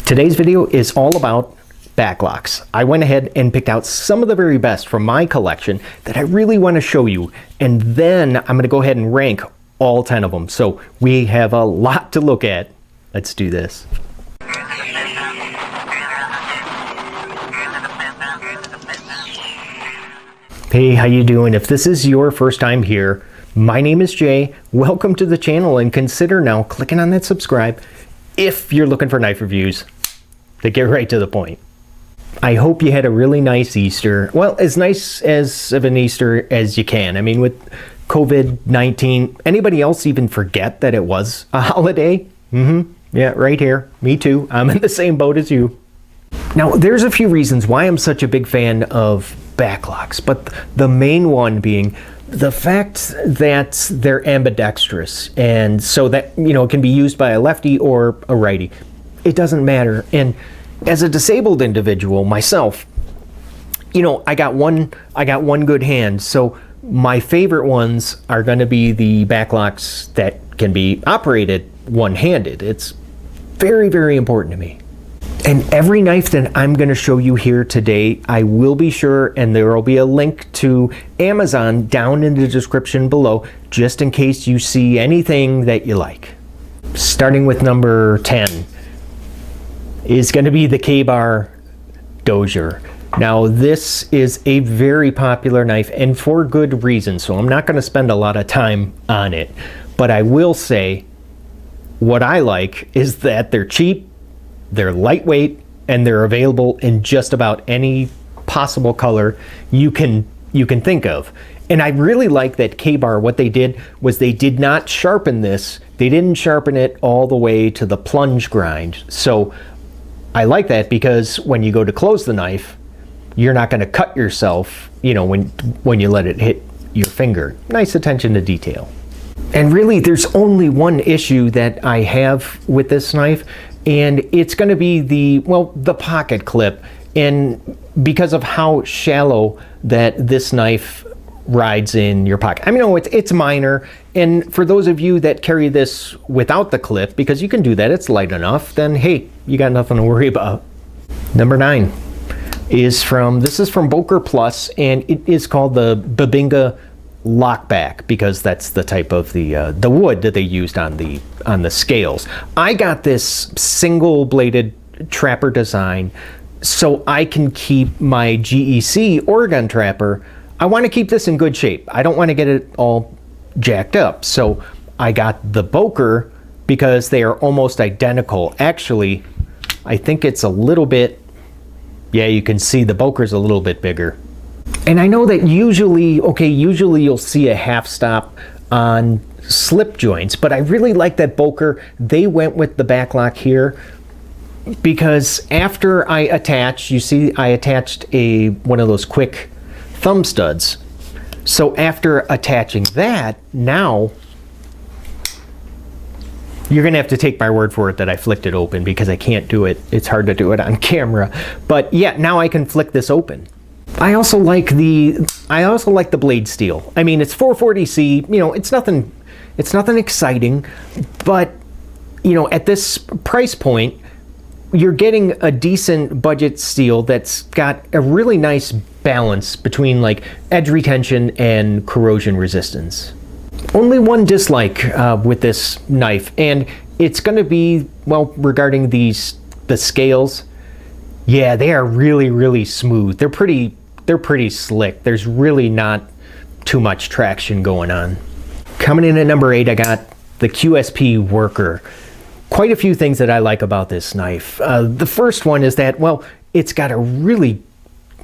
Today's video is all about backlocks. I went ahead and picked out some of the very best from my collection that I really want to show you, and then I'm going to go ahead and rank all 10 of them. So we have a lot to look at. Let's do this. Hey, how you doing? If this is your first time here, my name is Jay. Welcome to the channel, and consider now clicking on that subscribe if you're looking for knife reviews that get right to the point. I hope you had a really nice Easter. Well, as nice as of an Easter as you can. I mean, with COVID-19, anybody else even forget that it was a holiday? Yeah, right here. Me too. I'm in the same boat as you. Now, there's a few reasons why I'm such a big fan of backlocks, but the main one being the fact that they're ambidextrous, and so that, you know, it can be used by a lefty or a righty. It doesn't matter. And as a disabled individual myself, you know, I got one good hand, so my favorite ones are going to be the backlocks that can be operated one-handed. It's very, very important to me. And every knife that I'm going to show you here today, I will be sure, and there will be a link to Amazon down in the description below, just in case you see anything that you like. Starting with number 10 is going to be the K-Bar Dozier. Now, this is a very popular knife, and for good reason, so I'm not going to spend a lot of time on it. But I will say, what I like is that they're cheap, they're lightweight, and they're available in just about any possible color you can think of. And I really like that K-Bar, what they did was they did not sharpen this. They didn't sharpen it all the way to the plunge grind. So I like that, because when you go to close the knife, you're not going to cut yourself, you know, when you let it hit your finger. Nice attention to detail. And really, there's only one issue that I have with this knife, and it's going to be the pocket clip. And because of how shallow that this knife rides in your pocket. I mean, no, it's minor. And for those of you that carry this without the clip, because you can do that, it's light enough, then hey, you got nothing to worry about. Number 9 is from Boker Plus, and it is called the Bubinga lockback, because that's the type of the wood that they used on the scales. I got this single bladed trapper design so I can keep my GEC Oregon trapper. I want to keep this in good shape. I don't want to get it all jacked up. So I got the Boker because they are almost identical. Actually, I think it's a little bit, yeah, you can see the Boker's a little bit bigger. And I know that usually you'll see a half stop on slip joints, but I really like that Boker. They went with the backlock here because after I attach, you see I attached one of those quick thumb studs. So after attaching that, now you're gonna have to take my word for it that I flicked it open, because I can't do it. It's hard to do it on camera. But yeah, now I can flick this open. I also like the blade steel. I mean, it's 440C, you know, it's nothing exciting, but you know, at this price point, you're getting a decent budget steel that's got a really nice balance between like edge retention and corrosion resistance. Only one dislike with this knife, and it's going to be, well, regarding the scales. Yeah, they are really, really smooth. They're pretty slick. There's really not too much traction going on. Coming in at number 8, I got the QSP Worker. Quite a few things that I like about this knife. The first one is that, well, it's got a really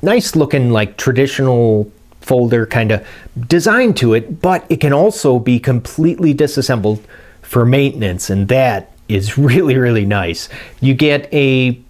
nice looking, like, traditional folder kind of design to it, but it can also be completely disassembled for maintenance, and that is really, really nice. You get a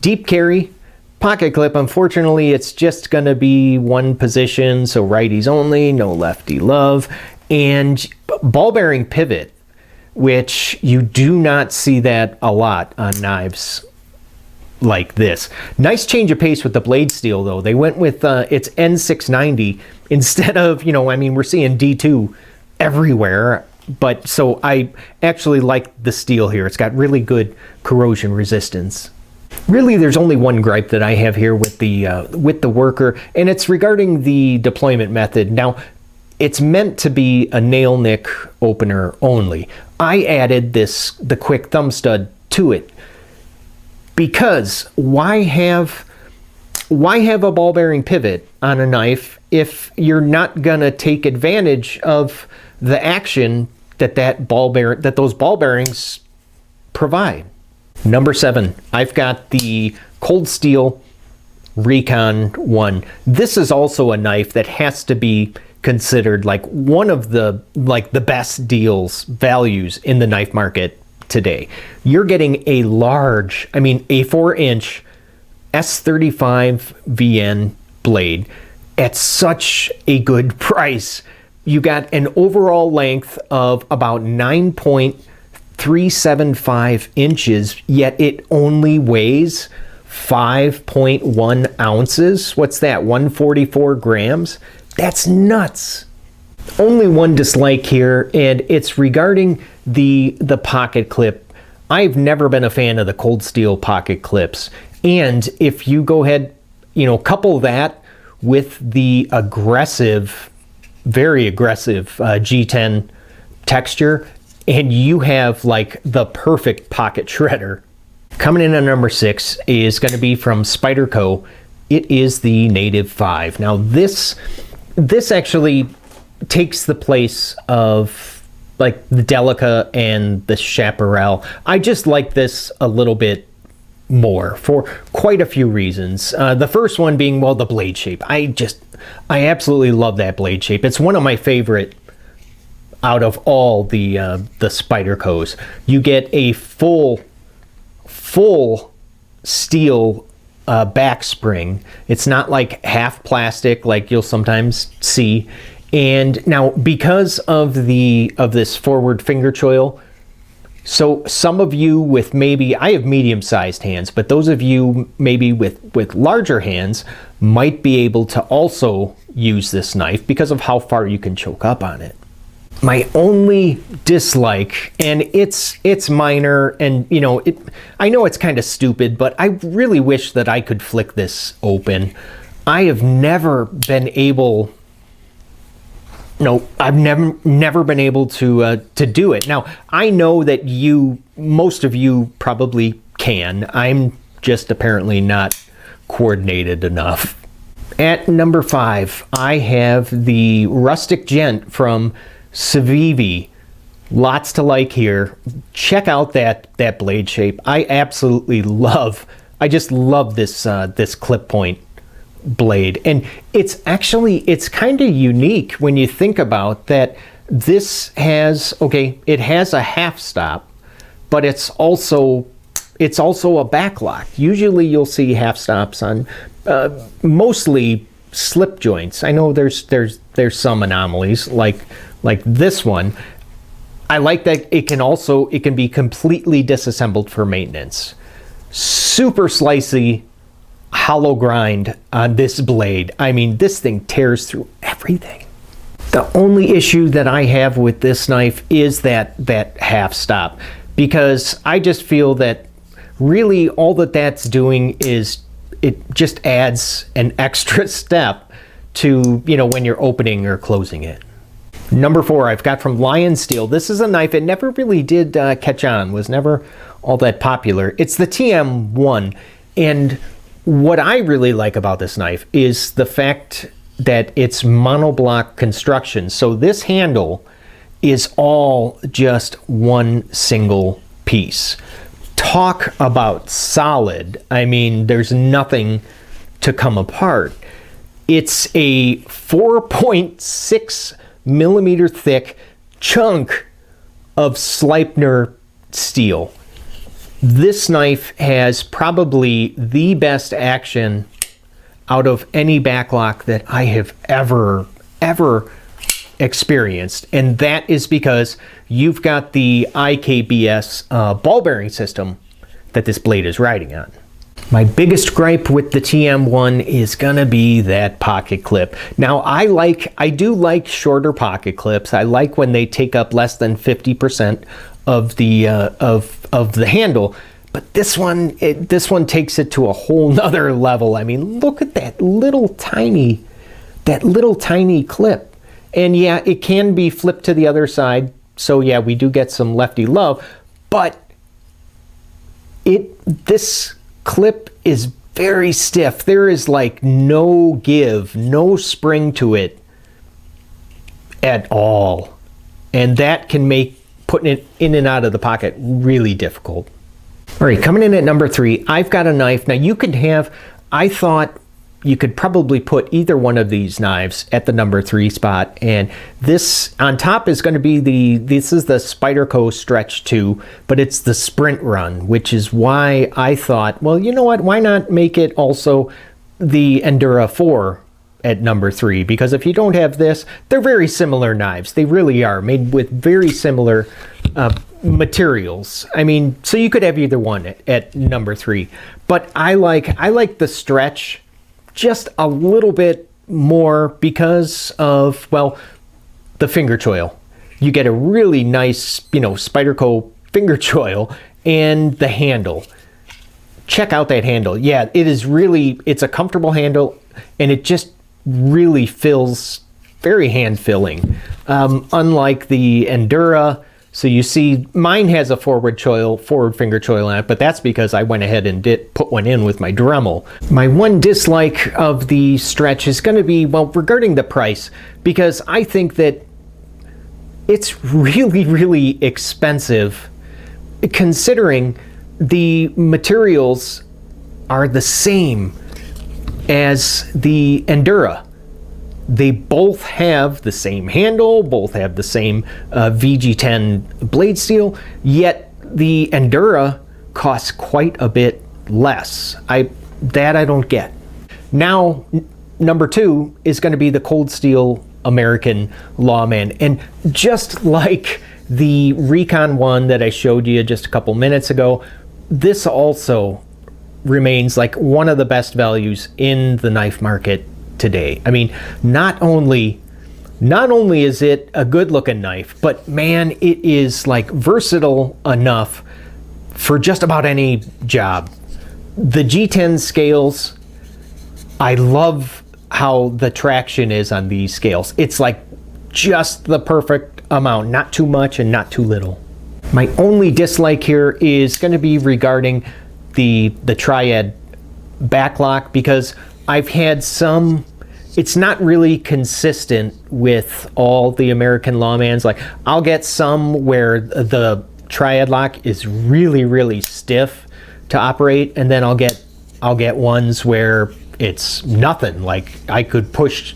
deep carry pocket clip. Unfortunately, it's just going to be one position, so righties only, no lefty love, and ball bearing pivot, which you do not see that a lot on knives like this. Nice change of pace with the blade steel, though. They went with its N690 instead of, you know, I mean, we're seeing D2 everywhere. But so I actually like the steel here. It's got really good corrosion resistance. Really, there's only one gripe that I have here with the Worker, and it's regarding the deployment method. Now, it's meant to be a nail nick opener only. I added the quick thumb stud to it because why have a ball bearing pivot on a knife if you're not gonna take advantage of the action that those ball bearings provide? Number 7, I've got the Cold Steel Recon 1. This is also a knife that has to be considered like one of the best values in the knife market today. You're getting a large, a 4-inch S35 VN blade at such a good price. You got an overall length of about 9.375 inches, yet it only weighs 5.1 ounces. What's that, 144 grams? That's nuts. Only one dislike here, and it's regarding the pocket clip. I've never been a fan of the Cold Steel pocket clips. And if you go ahead, couple that with the very aggressive G10 texture, and you have like the perfect pocket shredder. Coming in at number 6 is going to be from Spyderco. It is the Native 5. Now this actually takes the place of like the Delica and the Chaparral. I just like this a little bit more for quite a few reasons. The first one being, well, the blade shape. I absolutely love that blade shape. It's one of my favorite out of all the Spydercos. You get a full steel back spring. It's not like half plastic like you'll sometimes see. And now because of this forward finger choil, so some of you with I have medium-sized hands, but those of you maybe with larger hands might be able to also use this knife because of how far you can choke up on it. My only dislike, and it's minor, and I know it's kind of stupid, but I really wish that I could flick this open. I have never been able. No, I've never been able to do it. Now, I know that most of you probably can. I'm just apparently not coordinated enough. At number 5, I have the Rustic Gent from Civivi. Lots to like here. Check out that blade shape. I just love this clip point blade, and it's kind of unique when you think about that. This has it has a half stop, but it's also a backlock. Usually you'll see half stops on mostly slip joints. I know there's some anomalies like this one. I like that it can be completely disassembled for maintenance. Super slicey hollow grind on this blade. This thing tears through everything. The only issue that I have with this knife is that half stop, because I just feel that really all that's doing is it just adds an extra step to when you're opening or closing it. Number 4, I've got from LionSteel. This is a knife that never really did catch on, was never all that popular. It's the TM1, and what I really like about this knife is the fact that it's monoblock construction. So this handle is all just one single piece. Talk about solid. There's nothing to come apart. It's a 4.6 millimeter thick chunk of Sleipner steel. This knife has probably the best action out of any backlock that I have ever experienced, and that is because you've got the IKBS ball bearing system that this blade is riding on. My biggest gripe with the TM1 is gonna be that pocket clip. Now I do like shorter pocket clips. I like when they take up less than 50% of the handle, But this one takes it to a whole nother level. I mean, look at that little tiny clip. And yeah, it can be flipped to the other side. So yeah, we do get some lefty love, but this clip is very stiff. There is like no give, no spring to it at all. And that can make putting it in and out of the pocket really difficult. All right, coming in at number 3, I've got a knife. Now you could have, I thought you could probably put either one of these knives at the number 3 spot. And this on top is going to be this is the Spyderco Stretch 2, but it's the Sprint Run, which is why I thought, well, you know what, why not make it also the Endura 4 at number 3? Because if you don't have this, they're very similar knives. They really are, made with very similar materials. I mean, so you could have either one at number 3. But I like the Stretch just a little bit more because of, well, the finger choil. You get a really nice, Spyderco finger choil, and the handle. Check out that handle. Yeah, it's a comfortable handle, and it just really feels very hand-filling. Unlike the Endura, so you see mine has a forward finger choil on it, but that's because I went ahead and put one in with my Dremel. My one dislike of the Stretch is going to be, well, regarding the price, because I think that it's really, really expensive considering the materials are the same as the Endura. They both have the same handle, both have the same VG10 blade steel, yet the Endura costs quite a bit less. I don't get. Now, number 2 is going to be the cold steel American Lawman. And just like the Recon one that I showed you just a couple minutes ago, this also remains like one of the best values in the knife market today. I mean, not only is it a good looking knife, but man, it is like versatile enough for just about any job. The G10 scales, I love how the traction is on these scales. It's like just the perfect amount, not too much and not too little. My only dislike here is going to be regarding the Triad backlock, because I've had some, it's not really consistent with all the American Lawmans. Like, I'll get some where the Triad lock is really, really stiff to operate, and then I'll get ones where it's nothing. Like, I could push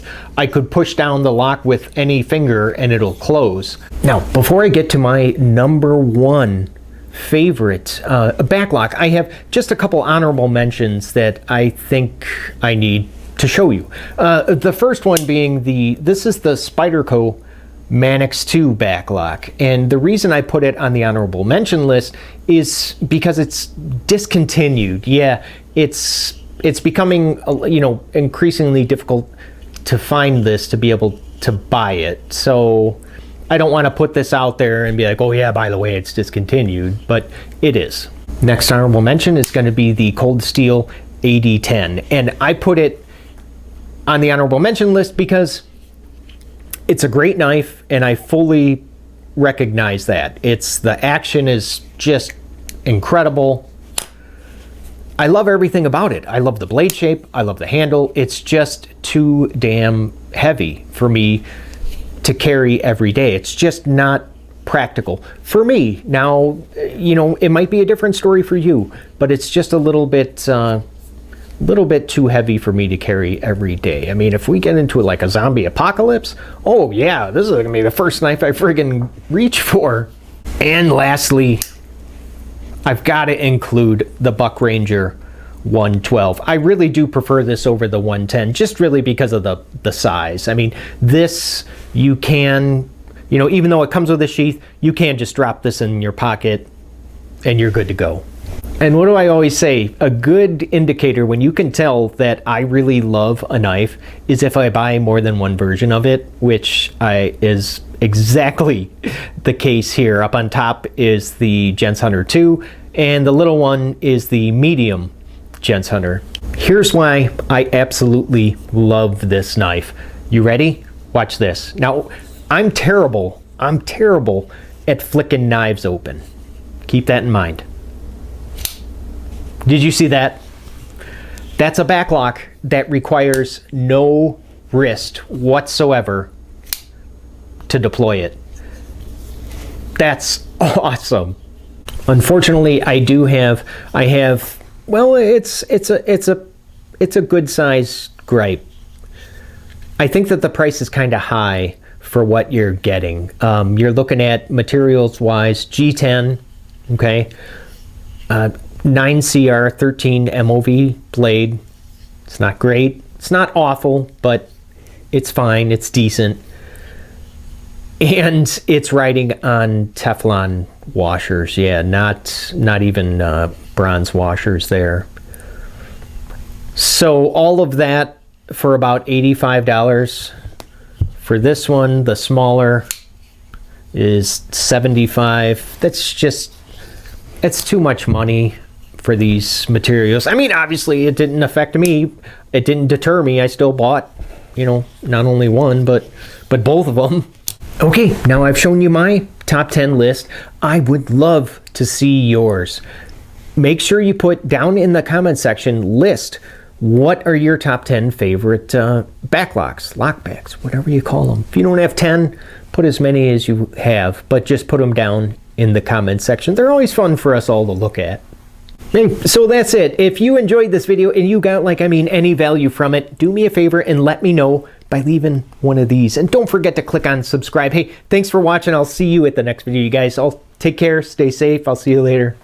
down the lock with any finger and it'll close. Now, before I get to my number 1 favorite backlock, I have just a couple honorable mentions that I think I need to show you. The first one being this is the Spyderco Manix 2 backlock, and the reason I put it on the honorable mention list is because it's discontinued. Yeah, it's becoming increasingly difficult to find this, to be able to buy it. So I don't want to put this out there and be like, oh yeah, by the way, it's discontinued, but it is. Next honorable mention is going to be the Cold Steel AD10, and I put it on the honorable mention list because it's a great knife, and I fully recognize that. The action is just incredible. I love everything about it. I love the blade shape, I love the handle. It's just too damn heavy for me to carry every day. It's just not practical for me. Now, it might be a different story for you, but it's just a little bit too heavy for me to carry every day. I mean, if we get into like a zombie apocalypse, oh yeah, this is gonna be the first knife I friggin' reach for. And lastly, I've got to include the Buck Ranger 112. I really do prefer this over the 110, just really because of the size. I mean, this, you can, even though it comes with a sheath, you can just drop this in your pocket and you're good to go. And what do I always say? A good indicator when you can tell that I really love a knife is if I buy more than one version of it, which is exactly the case here. Up on top is the Gent Hunter 2, and the little one is the medium Gents Hunter. Here's why I absolutely love this knife. You ready? Watch this. Now, I'm terrible at flicking knives open. Keep that in mind. Did you see that? That's a backlock that requires no wrist whatsoever to deploy it. That's awesome. Unfortunately, I have, well, it's a good size gripe. I think that the price is kind of high for what you're getting. You're looking at materials wise, G10, okay, 9CR 13 MOV blade. It's not great. It's not awful, but it's fine. It's decent. And it's riding on Teflon washers. Yeah, not even bronze washers there. So all of that for about $85. For this one, the smaller, is $75. It's too much money for these materials. I mean, obviously it didn't affect me. It didn't deter me. I still bought, you know, not only one, but both of them. Okay, now I've shown you my top 10 list. I would love to see yours. Make sure you put down in the comment section, list what are your top 10 favorite backlocks, lockbacks, whatever you call them. If you don't have 10, put as many as you have, but just put them down in the comment section. They're always fun for us all to look at. And so that's it. If you enjoyed this video and you got, like, I mean, any value from it, do me a favor and let me know by leaving one of these. And don't forget to click on subscribe. Hey, thanks for watching. I'll see you at the next video, you guys. I'll take care, stay safe. I'll see you later.